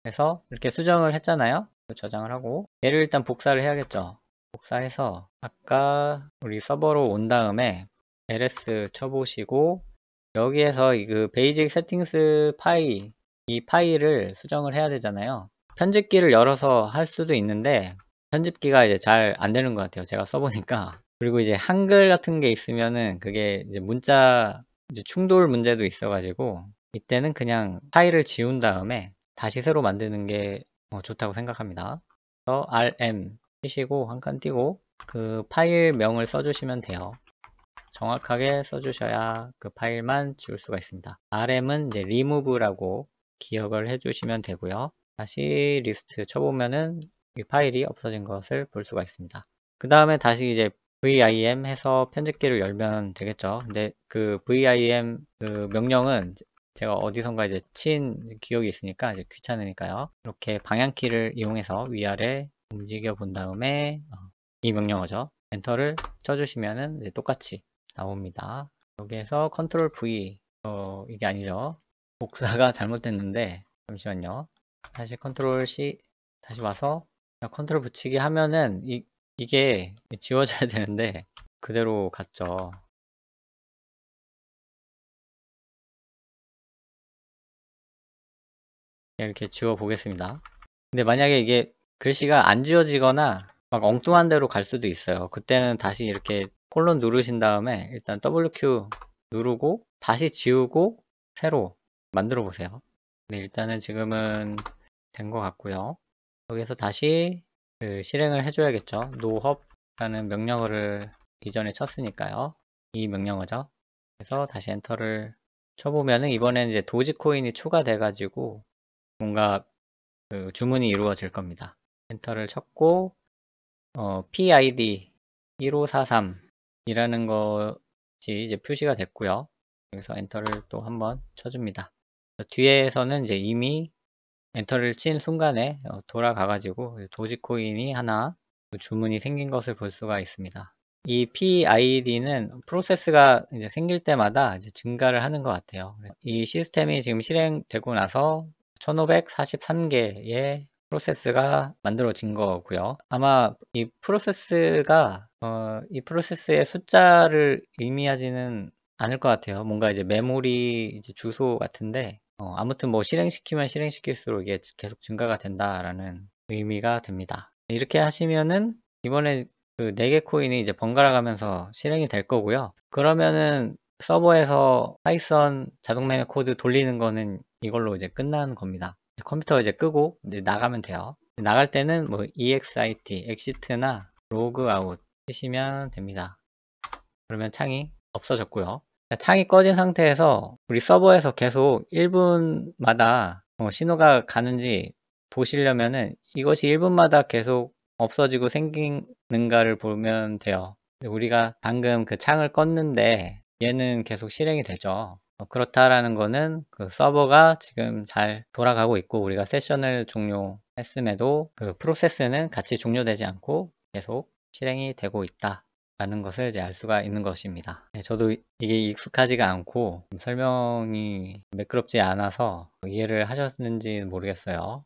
해서 이렇게 수정을 했잖아요. 저장을 하고 얘를 일단 복사를 해야겠죠. 복사해서 아까 우리 서버로 온 다음에 ls 쳐보시고 여기에서 그 베이직 세팅스 파일 이 파일을 수정을 해야 되잖아요. 편집기를 열어서 할 수도 있는데 편집기가 이제 잘 안 되는 것 같아요. 제가 써보니까. 그리고 이제 한글 같은 게 있으면은 그게 이제 문자 이제 충돌 문제도 있어가지고 이때는 그냥 파일을 지운 다음에 다시 새로 만드는 게 좋다고 생각합니다. 그래서 rm 치시고 한 칸 띄고 그 파일명을 써주시면 돼요. 정확하게 써주셔야 그 파일만 지울 수가 있습니다. rm은 이제 remove라고 기억을 해주시면 되고요. 다시 리스트 쳐보면은 이 파일이 없어진 것을 볼 수가 있습니다. 그 다음에 다시 이제 vim 해서 편집기를 열면 되겠죠. 근데 그 vim 그 명령은 제가 어디선가 이제 친 기억이 있으니까 이제 귀찮으니까요. 이렇게 방향키를 이용해서 위아래 움직여 본 다음에 이 명령어죠. 엔터를 쳐주시면은 이제 똑같이 나옵니다. 여기에서 컨트롤 V 이게 아니죠. 복사가 잘못됐는데 잠시만요. 다시 컨트롤 C 다시 와서 컨트롤 붙이기 하면은 이게 지워져야 되는데 그대로 갔죠. 이렇게 지워 보겠습니다. 근데 만약에 이게 글씨가 안 지워지거나 막 엉뚱한 데로 갈 수도 있어요. 그때는 다시 이렇게 콜론 누르신 다음에 일단 WQ 누르고 다시 지우고 새로 만들어 보세요. 네, 일단은 지금은 된 것 같고요. 여기서 다시 그 실행을 해줘야겠죠. nohop라는 명령어를 이전에 쳤으니까요. 이 명령어죠. 그래서 다시 엔터를 쳐보면은 이번에는 이제 도지코인이 추가돼 가지고 뭔가 그 주문이 이루어질 겁니다. 엔터를 쳤고 PID 1543 이라는 것이 이제 표시가 됐고요. 여기서 엔터를 또 한번 쳐줍니다. 뒤에서는 이제 이미 엔터를 친 순간에 돌아가 가지고 도지코인이 하나 주문이 생긴 것을 볼 수가 있습니다. 이 PID는 프로세스가 이제 생길 때마다 이제 증가를 하는 것 같아요. 이 시스템이 지금 실행되고 나서 1543개의 프로세스가 만들어진 거고요. 아마 이 프로세스가 이 프로세스의 숫자를 의미하지는 않을 것 같아요. 뭔가 이제 메모리 이제 주소 같은데 아무튼 뭐 실행시키면 실행시킬수록 이게 계속 증가가 된다라는 의미가 됩니다. 이렇게 하시면은 이번에 그 4개 코인이 이제 번갈아 가면서 실행이 될 거고요. 그러면은 서버에서 파이썬 자동 매매 코드 돌리는 거는 이걸로 이제 끝나는 겁니다. 컴퓨터 이제 끄고 이제 나가면 돼요. 나갈 때는 뭐 exit, exit나 logout 하시면 됩니다. 그러면 창이 없어졌고요. 창이 꺼진 상태에서 우리 서버에서 계속 1분마다 신호가 가는지 보시려면은 이것이 1분마다 계속 없어지고 생기는가를 보면 돼요. 우리가 방금 그 창을 껐는데 얘는 계속 실행이 되죠. 그렇다라는 거는 그 서버가 지금 잘 돌아가고 있고 우리가 세션을 종료했음에도 그 프로세스는 같이 종료되지 않고 계속 실행이 되고 있다 라는 것을 이제 알 수가 있는 것입니다. 저도 이게 익숙하지가 않고 설명이 매끄럽지 않아서 이해를 하셨는지 모르겠어요.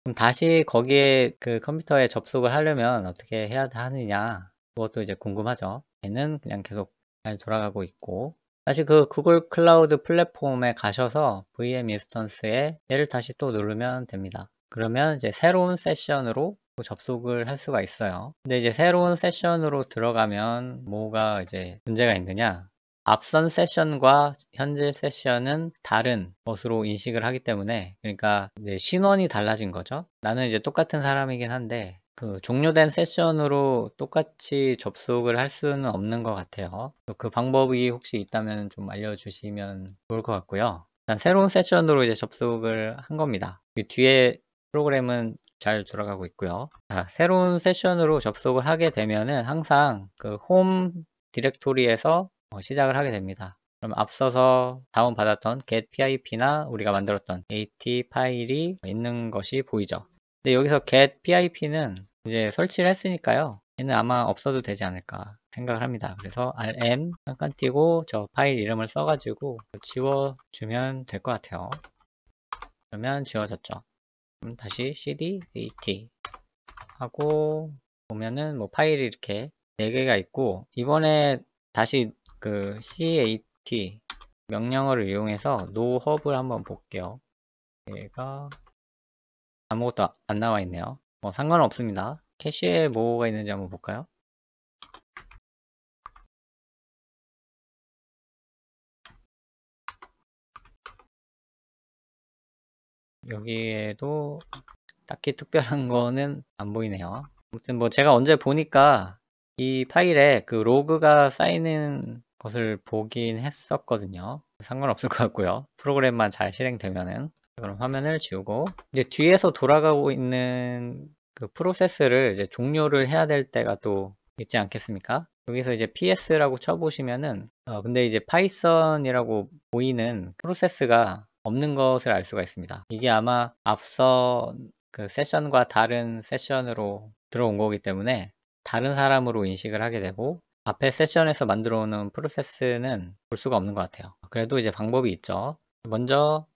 그럼 다시 거기에 그 컴퓨터에 접속을 하려면 어떻게 해야 하느냐 그것도 이제 궁금하죠. 얘는 그냥 계속 잘 돌아가고 있고 다시 그 구글 클라우드 플랫폼에 가셔서 VM 인스턴스에 얘를 다시 또 누르면 됩니다. 그러면 이제 새로운 세션으로 접속을 할 수가 있어요. 근데 이제 새로운 세션으로 들어가면 뭐가 이제 문제가 있느냐? 앞선 세션과 현재 세션은 다른 것으로 인식을 하기 때문에 그러니까 이제 신원이 달라진 거죠. 나는 이제 똑같은 사람이긴 한데 그 종료된 세션으로 똑같이 접속을 할 수는 없는 것 같아요. 그 방법이 혹시 있다면 좀 알려주시면 좋을 것 같고요. 일단 새로운 세션으로 이제 접속을 한 겁니다. 그 뒤에 프로그램은 잘 돌아가고 있고요. 새로운 세션으로 접속을 하게 되면은 항상 그 홈 디렉토리에서 시작을 하게 됩니다. 그럼 앞서서 다운받았던 getPIP나 우리가 만들었던 AT 파일이 있는 것이 보이죠. 근데 여기서 getPIP는 이제 설치를 했으니까요. 얘는 아마 없어도 되지 않을까 생각을 합니다. 그래서 rm 잠깐 띄고 저 파일 이름을 써가지고 지워주면 될 것 같아요. 그러면 지워졌죠. 그럼 다시 cd at 하고 보면은 뭐 파일이 이렇게 4개가 있고 이번에 다시 그 cat 명령어를 이용해서 nohub을 한번 볼게요. 얘가 아무것도 안 나와 있네요. 뭐 상관은 없습니다. 캐시에 뭐가 있는지 한번 볼까요? 여기에도 딱히 특별한 거는 안 보이네요. 아무튼 뭐 제가 언제 보니까 이 파일에 그 로그가 쌓이는 것을 보긴 했었거든요. 상관없을 것 같고요. 프로그램만 잘 실행되면은. 그럼 화면을 지우고 이제 뒤에서 돌아가고 있는 그 프로세스를 이제 종료를 해야 될 때가 또 있지 않겠습니까? 여기서 이제 ps라고 쳐보시면은 근데 이제 파이썬이라고 보이는 프로세스가 없는 것을 알 수가 있습니다. 이게 아마 앞서 그 세션과 다른 세션으로 들어온 거기 때문에 다른 사람으로 인식을 하게 되고 앞에 세션에서 만들어 놓은 프로세스는 볼 수가 없는 것 같아요. 그래도 이제 방법이 있죠. 먼저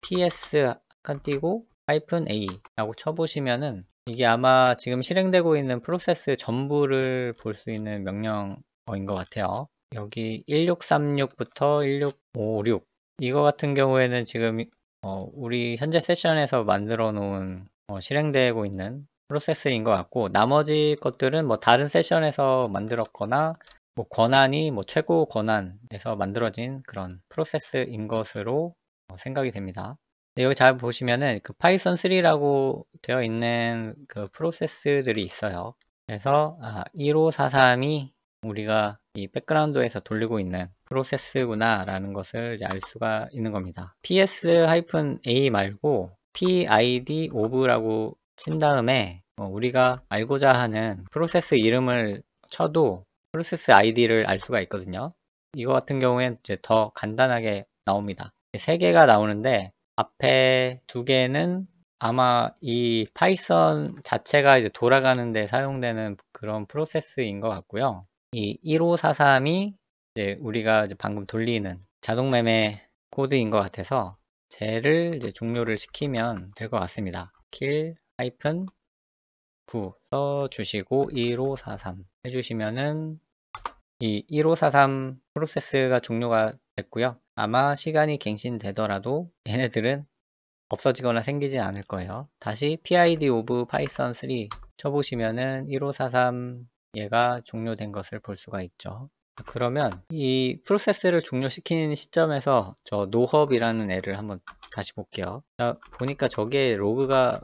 ps 칸 띄고 -a 라고 쳐보시면은 이게 아마 지금 실행되고 있는 프로세스 전부를 볼 수 있는 명령어인 것 같아요. 여기 1636부터 1656 이거 같은 경우에는 지금 우리 현재 세션에서 만들어 놓은 실행되고 있는 프로세스인 것 같고 나머지 것들은 뭐 다른 세션에서 만들었거나 뭐 권한이 뭐 최고 권한에서 만들어진 그런 프로세스인 것으로 생각이 됩니다. 네, 여기 잘 보시면은 그 파이썬 3라고 되어 있는 그 프로세스들이 있어요. 그래서 1543이 우리가 이 백그라운드에서 돌리고 있는 프로세스구나 라는 것을 이제 알 수가 있는 겁니다. ps-a 말고 pid of라고 친 다음에 우리가 알고자 하는 프로세스 이름을 쳐도 프로세스 아이디를 알 수가 있거든요. 이거 같은 경우에는 이제 더 간단하게 나옵니다. 3개가 나오는데 앞에 2개는 아마 이 파이썬 자체가 이제 돌아가는 데 사용되는 그런 프로세스인 것 같고요. 이 1543이 이제 우리가 이제 방금 돌리는 자동 매매 코드인 것 같아서 쟤를 이제 종료를 시키면 될 것 같습니다. kill -9 써주시고 1543 해주시면은 이 1543 프로세스가 종료가 됐고요. 아마 시간이 갱신되더라도 얘네들은 없어지거나 생기지 않을 거예요. 다시 PID of python 3 쳐보시면은 1543 얘가 종료된 것을 볼 수가 있죠. 그러면 이 프로세스를 종료시키는 시점에서 저 노헙이라는 애를 한번 다시 볼게요. 자, 보니까 저게 로그가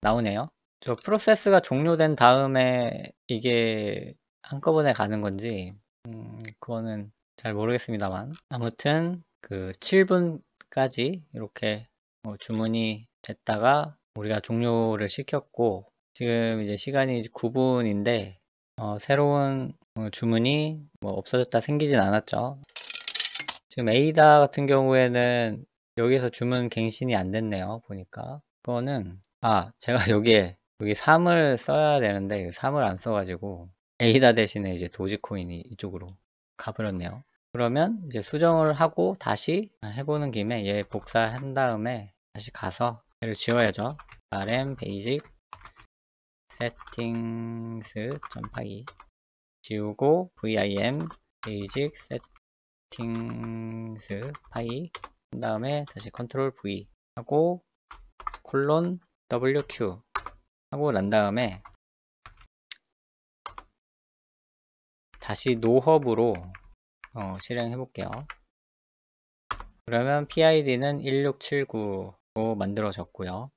나오네요. 저 프로세스가 종료된 다음에 이게 한꺼번에 가는 건지 그거는 잘 모르겠습니다만 아무튼 그 7분까지 이렇게 주문이 됐다가 우리가 종료를 시켰고 지금 이제 시간이 9분인데 새로운 주문이 뭐 없어졌다 생기진 않았죠. 지금 에이다 같은 경우에는 여기서 주문 갱신이 안 됐네요. 보니까 그거는 제가 여기 3을 써야 되는데 3을 안 써가지고 에이다 대신에 이제 도지코인이 이쪽으로 가버렸네요. 그러면 이제 수정을 하고 다시 해보는 김에 얘 복사한 다음에 다시 가서 얘를 지워야죠. rm basic settings.py 지우고 vim basic settings.py 그 다음에 다시 컨트롤 V 하고 콜론 wq 하고 난 다음에 다시 노헙으로 실행해 볼게요. 그러면 PID는 1679로 만들어졌고요.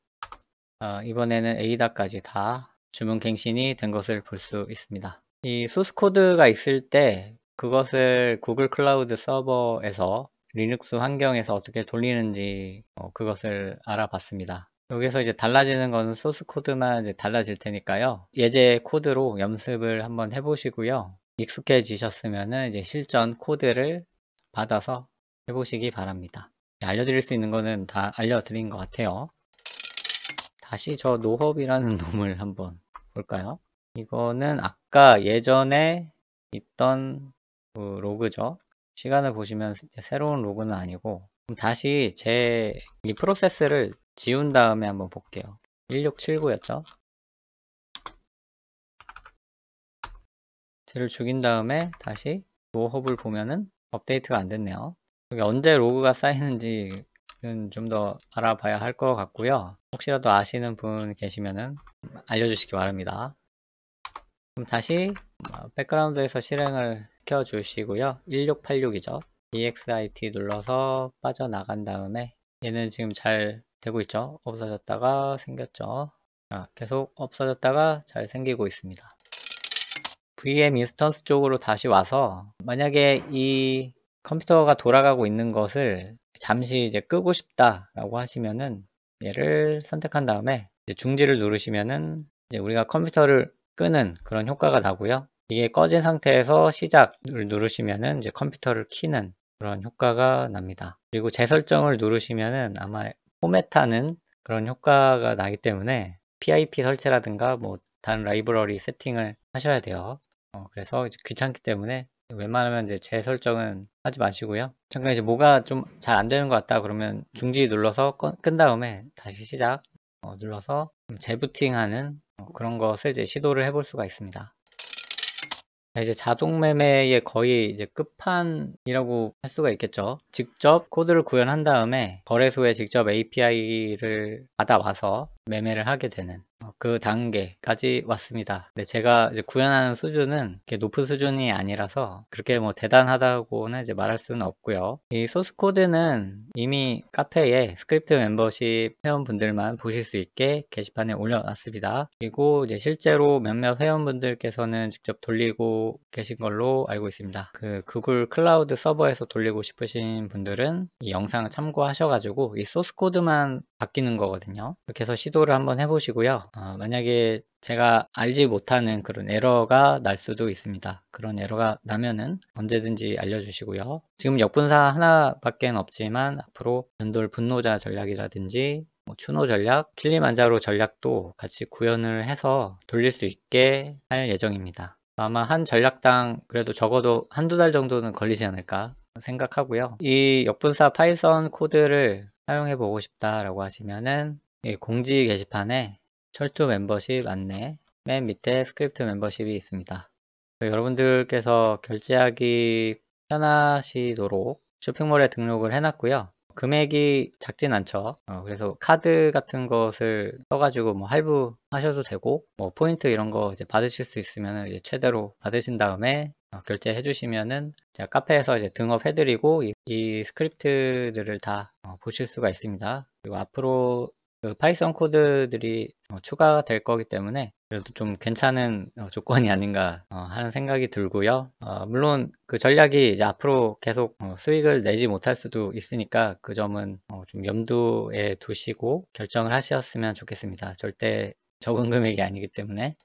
이번에는 에이다까지 다 주문 갱신이 된 것을 볼 수 있습니다. 이 소스 코드가 있을 때 그것을 구글 클라우드 서버에서 리눅스 환경에서 어떻게 돌리는지 그것을 알아봤습니다. 여기서 이제 달라지는 거는 소스 코드만 이제 달라질 테니까요. 예제 코드로 연습을 한번 해보시고요. 익숙해지셨으면은 이제 실전 코드를 받아서 해보시기 바랍니다. 알려드릴 수 있는 거는 다 알려드린 것 같아요. 다시 저 노헙이라는 놈을 한번 볼까요? 이거는 아까 예전에 있던 그 로그죠. 시간을 보시면 새로운 로그는 아니고 그럼 다시 제 이 프로세스를 지운 다음에 한번 볼게요. 1679였죠. 쟤를 죽인 다음에 다시 노헙을 보면은 업데이트가 안 됐네요. 여기 언제 로그가 쌓이는지는 좀 더 알아봐야 할 것 같고요. 혹시라도 아시는 분 계시면은 알려주시기 바랍니다. 그럼 다시 백그라운드에서 실행을 시켜 주시고요. 1686이죠. EXIT 눌러서 빠져나간 다음에 얘는 지금 잘 되고 있죠. 없어졌다가 생겼죠. 계속 없어졌다가 잘 생기고 있습니다. VM 인스턴스 쪽으로 다시 와서 만약에 이 컴퓨터가 돌아가고 있는 것을 잠시 이제 끄고 싶다라고 하시면은 얘를 선택한 다음에 이제 중지를 누르시면은 이제 우리가 컴퓨터를 끄는 그런 효과가 나고요. 이게 꺼진 상태에서 시작을 누르시면은 이제 컴퓨터를 켜는 그런 효과가 납니다. 그리고 재설정을 누르시면은 아마 포맷하는 그런 효과가 나기 때문에 PIP 설치라든가 뭐 다른 라이브러리 세팅을 하셔야 돼요. 그래서 이제 귀찮기 때문에 웬만하면 이제 재설정은 하지 마시고요. 잠깐 이제 뭐가 좀 잘 안 되는 것 같다 그러면 중지 눌러서 끈 다음에 다시 시작 눌러서 재부팅하는 그런 것을 이제 시도를 해볼 수가 있습니다. 이제 자동 매매의 거의 이제 끝판이라고 할 수가 있겠죠. 직접 코드를 구현한 다음에 거래소에 직접 API를 받아와서 매매를 하게 되는 그 단계까지 왔습니다. 근데 제가 이제 구현하는 수준은 그렇게 높은 수준이 아니라서 그렇게 뭐 대단하다고는 이제 말할 수는 없고요. 이 소스 코드는 이미 카페에 스크립트 멤버십 회원분들만 보실 수 있게 게시판에 올려놨습니다. 그리고 이제 실제로 몇몇 회원분들께서는 직접 돌리고 계신 걸로 알고 있습니다. 그 구글 클라우드 서버에서 돌리고 싶으신 분들은 이 영상을 참고하셔가지고 이 소스 코드만 바뀌는 거거든요. 이렇게 해서 시도를 한번 해보시고요. 만약에 제가 알지 못하는 그런 에러가 날 수도 있습니다. 그런 에러가 나면은 언제든지 알려주시고요. 지금 역분사 하나밖에 없지만 앞으로 변돌 분노자 전략이라든지 뭐 추노 전략, 킬리만자로 전략도 같이 구현을 해서 돌릴 수 있게 할 예정입니다. 아마 한 전략당 그래도 적어도 한두 달 정도는 걸리지 않을까 생각하고요. 이 역분사 파이썬 코드를 사용해 보고 싶다라고 하시면은 이 공지 게시판에 철도 멤버십 안내 맨 밑에 스크립트 멤버십이 있습니다. 여러분들께서 결제하기 편하시도록 쇼핑몰에 등록을 해놨고요. 금액이 작진 않죠. 그래서 카드 같은 것을 써가지고 뭐 할부하셔도 되고, 뭐 포인트 이런 거 이제 받으실 수 있으면 이제 최대로 받으신 다음에 결제해 주시면은 제가 카페에서 이제 등업해드리고 이 스크립트들을 다 보실 수가 있습니다. 그리고 앞으로 그 파이썬 코드들이 추가될 거기 때문에 그래도 좀 괜찮은 조건이 아닌가 하는 생각이 들고요. 물론 그 전략이 이제 앞으로 계속 수익을 내지 못할 수도 있으니까 그 점은 좀 염두에 두시고 결정을 하셨으면 좋겠습니다. 절대 적은 금액이 아니기 때문에.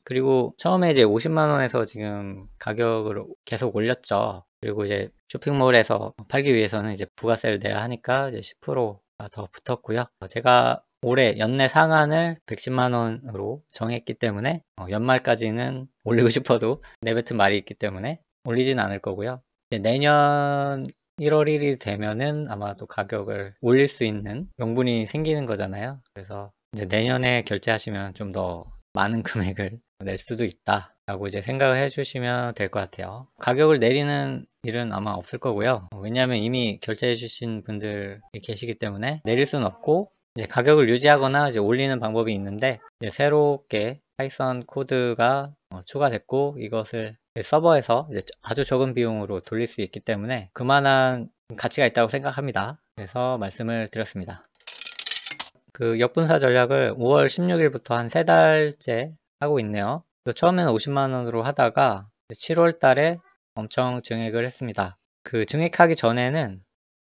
그리고 처음에 이제 50만 원에서 지금 가격을 계속 올렸죠. 그리고 이제 쇼핑몰에서 팔기 위해서는 이제 부가세를 내야 하니까 이제 10%가 더 붙었고요. 제가 올해 연내 상한을 110만 원으로 정했기 때문에 연말까지는 올리고 싶어도 내뱉은 말이 있기 때문에 올리진 않을 거고요. 내년 1월 1일 되면은 아마 또 가격을 올릴 수 있는 명분이 생기는 거잖아요. 그래서 이제 내년에 결제하시면 좀 더 많은 금액을 낼 수도 있다 라고 이제 생각을 해주시면 될 것 같아요. 가격을 내리는 일은 아마 없을 거고요. 왜냐하면 이미 결제해 주신 분들이 계시기 때문에 내릴 수는 없고 이제 가격을 유지하거나 이제 올리는 방법이 있는데 이제 새롭게 파이썬 코드가 추가됐고 이것을 서버에서 이제 아주 적은 비용으로 돌릴 수 있기 때문에 그만한 가치가 있다고 생각합니다. 그래서 말씀을 드렸습니다. 그 역분사 전략을 5월 16일부터 한 3달째 하고 있네요. 처음에는 50만 원으로 하다가 7월 달에 엄청 증액을 했습니다. 그 증액하기 전에는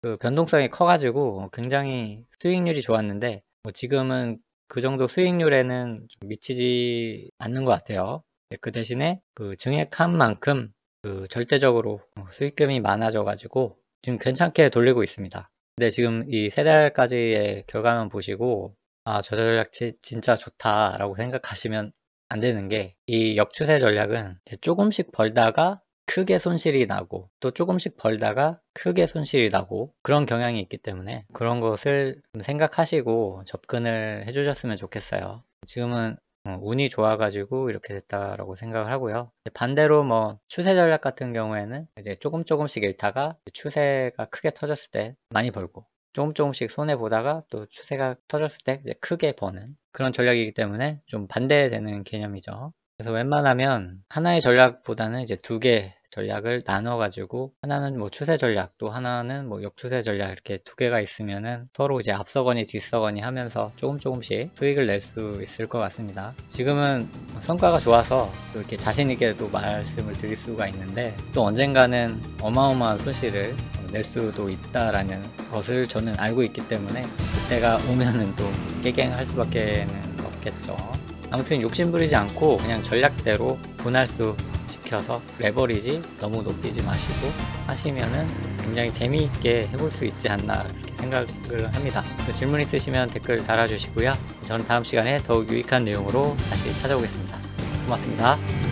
그 변동성이 커가지고 굉장히 수익률이 좋았는데 지금은 그 정도 수익률에는 좀 미치지 않는 것 같아요. 그 대신에 그 증액한 만큼 그 절대적으로 수익금이 많아져가지고 지금 괜찮게 돌리고 있습니다. 근데 지금 이 3달까지의 결과만 보시고 저 전략 진짜 좋다라고 생각하시면 안 되는 게 이 역추세 전략은 조금씩 벌다가 크게 손실이 나고 또 조금씩 벌다가 크게 손실이 나고 그런 경향이 있기 때문에 그런 것을 생각하시고 접근을 해주셨으면 좋겠어요. 지금은 운이 좋아가지고 이렇게 됐다라고 생각을 하고요. 반대로 뭐 추세 전략 같은 경우에는 이제 조금씩 잃다가 추세가 크게 터졌을 때 많이 벌고 조금씩 손해 보다가 또 추세가 터졌을 때 이제 크게 버는 그런 전략이기 때문에 좀 반대되는 개념이죠. 그래서 웬만하면 하나의 전략보다는 이제 두 개 전략을 나눠 가지고, 하나는 뭐 추세 전략, 또 하나는 뭐 역추세 전략, 이렇게 두 개가 있으면은 서로 이제 앞서거니 뒤서거니 하면서 조금씩 수익을 낼 수 있을 것 같습니다. 지금은 성과가 좋아서 또 이렇게 자신 있게 또 말씀을 드릴 수가 있는데, 또 언젠가는 어마어마한 손실을 낼 수도 있다라는 것을 저는 알고 있기 때문에, 그때가 오면은 또 깨갱할 수밖에 없겠죠. 아무튼 욕심부리지 않고 그냥 전략대로 분할수 지켜서 레버리지 너무 높이지 마시고 하시면은 굉장히 재미있게 해볼 수 있지 않나, 그렇게 생각을 합니다. 질문 있으시면 댓글 달아주시고요. 저는 다음 시간에 더욱 유익한 내용으로 다시 찾아오겠습니다. 고맙습니다.